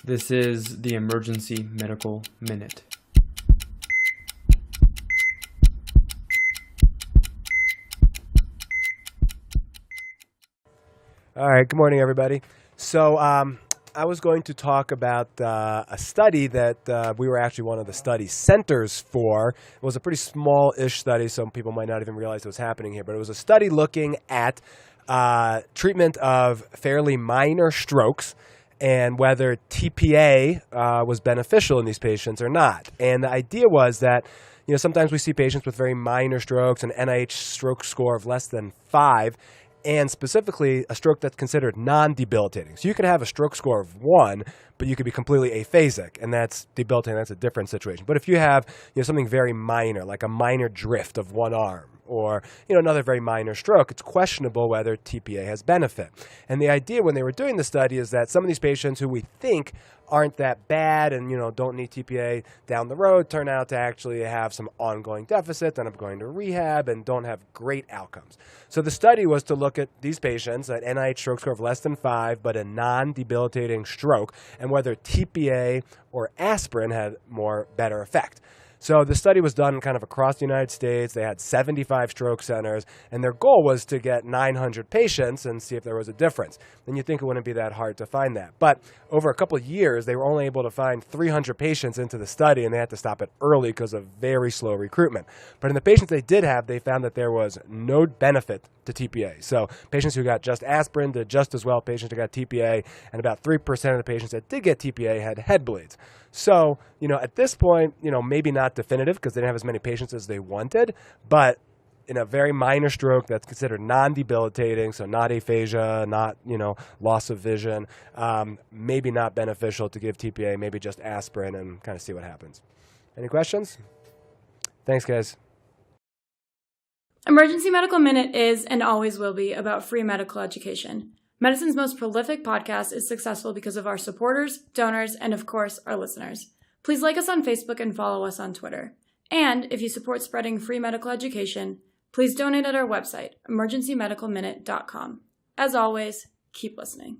This is the Emergency Medical Minute. All right, good morning, everybody. So I was going to talk about a study that we were actually one of the study centers for. It was a pretty small-ish study, so people might not even realize it was happening here, but it was a study looking at treatment of fairly minor strokes and whether tPa was beneficial in these patients or not. And the idea was that, you know, sometimes we see patients with very minor strokes, an NIH stroke score of less than 5, and specifically a stroke that's considered non-debilitating. So you could have a stroke score of 1, but you could be completely aphasic, and that's debilitating. That's a different situation. But if you have, you know, something very minor, like a minor drift of one arm, or, you know, another very minor stroke, it's questionable whether tPa has benefit. And the idea when they were doing the study is that some of these patients who we think aren't that bad and, you know, don't need tPa down the road turn out to actually have some ongoing deficits, end up going to rehab, and don't have great outcomes. So the study was to look at these patients, an NIH stroke score of less than 5, but a non-debilitating stroke, and whether tPa or aspirin had better effect. So the study was done kind of across the United States. They had 75 stroke centers, and their goal was to get 900 patients and see if there was a difference. And you'd think it wouldn't be that hard to find that. But over a couple of years, they were only able to find 300 patients into the study, and they had to stop it early because of very slow recruitment. But in the patients they did have, they found that there was no benefit to tPa. So patients who got just aspirin did just as well. Patients who got tPa, and about 3% of the patients that did get tPa had head bleeds. So, you know, at this point, you know, maybe not definitive because they didn't have as many patients as they wanted, but in a very minor stroke that's considered non-debilitating, so not aphasia, not, you know, loss of vision, maybe not beneficial to give tPa, maybe just aspirin and kind of see what happens. Any questions? Thanks, guys. Emergency Medical Minute is and always will be about free medical education. Medicine's most prolific podcast is successful because of our supporters, donors, and of course, our listeners. Please like us on Facebook and follow us on Twitter. And if you support spreading free medical education, please donate at our website, emergencymedicalminute.com. As always, keep listening.